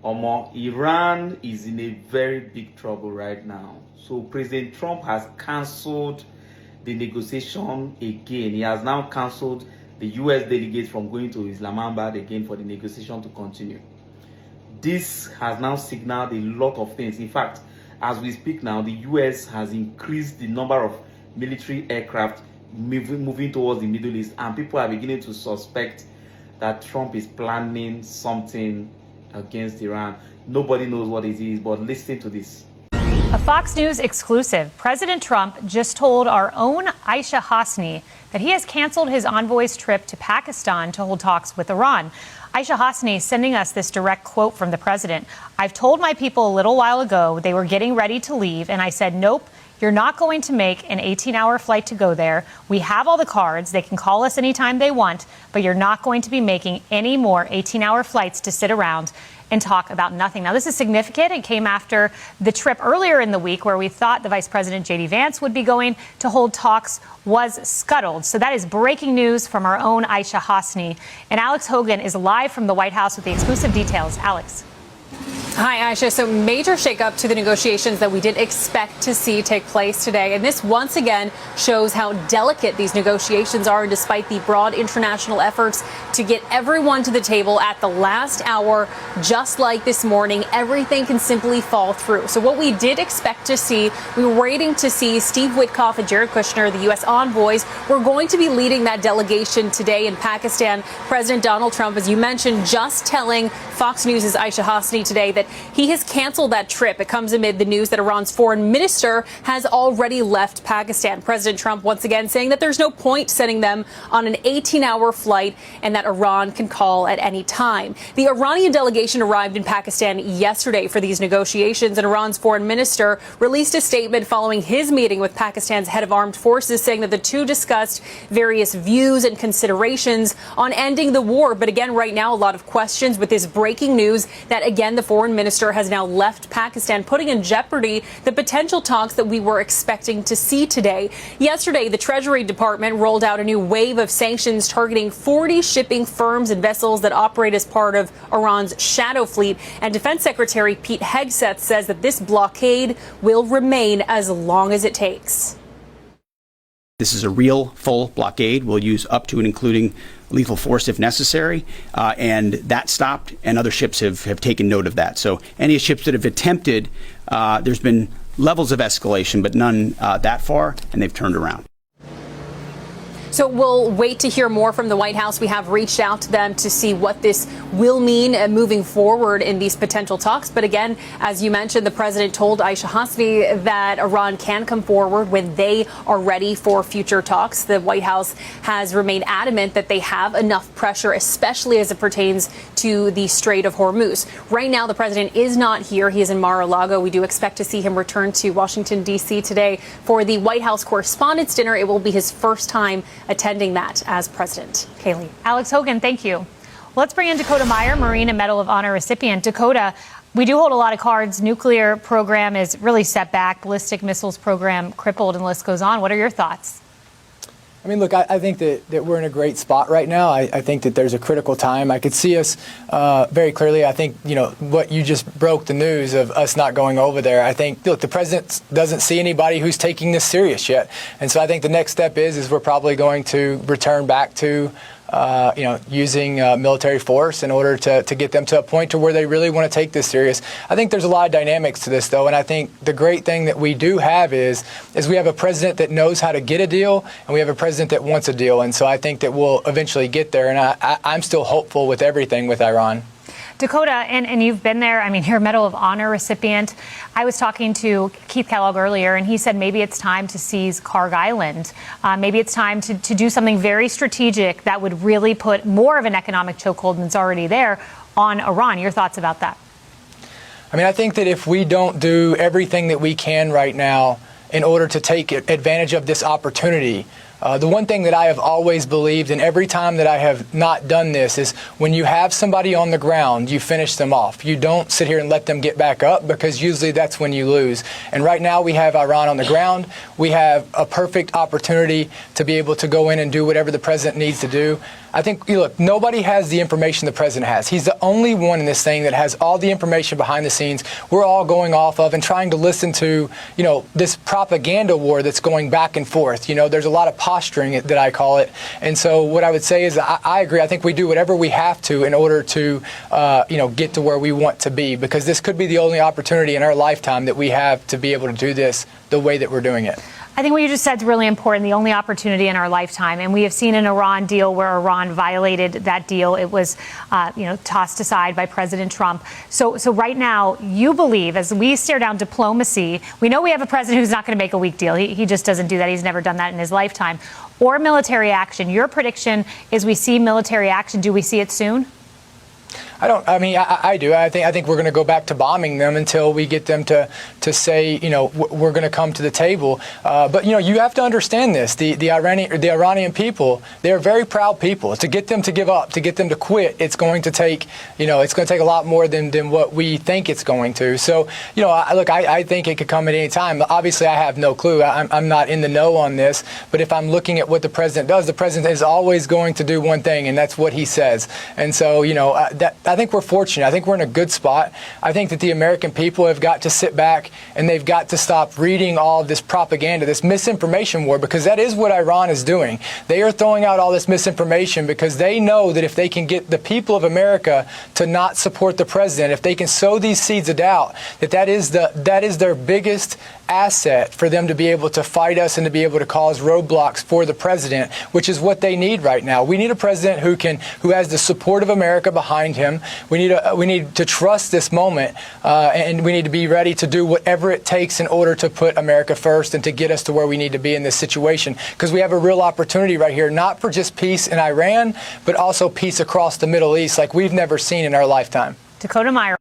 Iran is in a very big trouble right now. So President Trump has cancelled the negotiation again. He has now cancelled the US delegates from going to Islamabad again for the negotiation to continue. This has now signaled a lot of things. In fact, as we speak now, the US has increased the number of military aircraft moving towards the Middle East, and people are beginning to suspect that Trump is planning something against Iran. Nobody knows what it is, but listen to this. A Fox News exclusive. President Trump just told our own Aisha Hasni that he has canceled his envoy's trip to Pakistan to hold talks with Iran. Aisha Hasni sending us this direct quote from the president. "I've told my people a little while ago they were getting ready to leave, and I said, nope, you're not going to make an 18-hour flight to go there. We have all the cards. They can call us anytime they want, but you're not going to be making any more 18-hour flights to sit around and talk about nothing." Now, this is significant. It came after the trip earlier in the week where we thought the Vice President J.D. Vance would be going to hold talks was scuttled. So that is breaking news from our own Aisha Hasni. And Alex Hogan is live from the White House with the exclusive details. Alex. Hi, Aisha. So major shakeup to the negotiations that we did expect to see take place today. And this once again shows how delicate these negotiations are. And despite the broad international efforts to get everyone to the table at the last hour, just like this morning, everything can simply fall through. So what we did expect to see, we were waiting to see Steve Witkoff and Jared Kushner, the U.S. envoys, were going to be leading that delegation today in Pakistan. President Donald Trump, as you mentioned, just telling Fox News' Aisha Hasni today that he has canceled that trip. It comes amid the news that Iran's foreign minister has already left Pakistan. President Trump once again saying that there's no point sending them on an 18-hour flight and that Iran can call at any time. The Iranian delegation arrived in Pakistan yesterday for these negotiations, and Iran's foreign minister released a statement following his meeting with Pakistan's head of armed forces, saying that the two discussed various views and considerations on ending the war. But again, right now, a lot of questions with this breaking news that, again, the foreign minister has now left Pakistan, putting in jeopardy the potential talks that we were expecting to see today. Yesterday, the Treasury Department rolled out a new wave of sanctions targeting 40 shipping firms and vessels that operate as part of Iran's shadow fleet. And Defense Secretary Pete Hegseth says that this blockade will remain as long as it takes. This is a real full blockade. We'll use up to and including lethal force if necessary. And that stopped, and other ships have taken note of that. So any ships that have attempted, there's been levels of escalation, but none that far, and they've turned around. So we'll wait to hear more from the White House. We have reached out to them to see what this will mean moving forward in these potential talks. But again, as you mentioned, the president told Aisha Hasni that Iran can come forward when they are ready for future talks. The White House has remained adamant that they have enough pressure, especially as it pertains to the Strait of Hormuz. Right now, the president is not here. He is in Mar-a-Lago. We do expect to see him return to Washington, D.C. today for the White House Correspondents' Dinner. It will be his first time attending that as president. Kaylee. Alex Hogan, thank you. Let's bring in Dakota Meyer, Marine and Medal of Honor recipient. Dakota, we do hold a lot of cards. Nuclear program is really set back. Ballistic missiles program crippled, and the list goes on. What are your thoughts? I mean, look, I think that we're in a great spot right now. I think that there's a critical time. I could see us very clearly. I think, what you just broke the news of us not going over there. I think, look, the president doesn't see anybody who's taking this serious yet. And so I think the next step is we're probably going to return back to using military force in order to get them to a point to where they really want to take this serious. I think there's a lot of dynamics to this, though, and I think the great thing that we do have is we have a president that knows how to get a deal, and we have a president that wants a deal, and so I think that we'll eventually get there, and I'm still hopeful with everything with Iran. Dakota, and you've been there. I mean, you're a Medal of Honor recipient. I was talking to Keith Kellogg earlier, and he said maybe it's time to seize Karg Island. Maybe it's time to do something very strategic that would really put more of an economic chokehold than's already there on Iran. Your thoughts about that? I mean, I think that if we don't do everything that we can right now in order to take advantage of this opportunity, the one thing that I have always believed, and every time that I have not done this, is when you have somebody on the ground, you finish them off. You don't sit here and let them get back up, because usually that's when you lose. And right now we have Iran on the ground. We have a perfect opportunity to be able to go in and do whatever the president needs to do. I think, look, nobody has the information the president has. He's the only one in this thing that has all the information behind the scenes we're all going off of and trying to listen to, this propaganda war that's going back and forth. There's a lot of posturing that I call it. And so what I would say is I agree. I think we do whatever we have to in order to, get to where we want to be, because this could be the only opportunity in our lifetime that we have to be able to do this the way that we're doing it. I think what you just said is really important, the only opportunity in our lifetime. And we have seen an Iran deal where Iran violated that deal. It was, tossed aside by President Trump. So right now, you believe, as we stare down diplomacy, we know we have a president who's not going to make a weak deal. He just doesn't do that. He's never done that in his lifetime. Or military action. Your prediction is we see military action. Do we see it soon? I do. I think we're going to go back to bombing them until we get them to say, we're going to come to the table. But, you have to understand this. The Iranian people, they're very proud people. To get them to give up, to get them to quit, it's going to take, a lot more than what we think it's going to. So, I think it could come at any time. Obviously, I have no clue. I'm not in the know on this. But if I'm looking at what the president does, the president is always going to do one thing, and that's what he says. And so, I think we're fortunate. I think we're in a good spot. I think that the American people have got to sit back and they've got to stop reading all of this propaganda, this misinformation war, because that is what Iran is doing. They are throwing out all this misinformation because they know that if they can get the people of America to not support the president, if they can sow these seeds of doubt, that is their biggest asset for them to be able to fight us and to be able to cause roadblocks for the president, which is what they need right now. We need a president who has the support of America behind him. We need to trust this moment, and we need to be ready to do whatever it takes in order to put America first and to get us to where we need to be in this situation, because we have a real opportunity right here, not for just peace in Iran, but also peace across the Middle East like we've never seen in our lifetime. Dakota Meyer.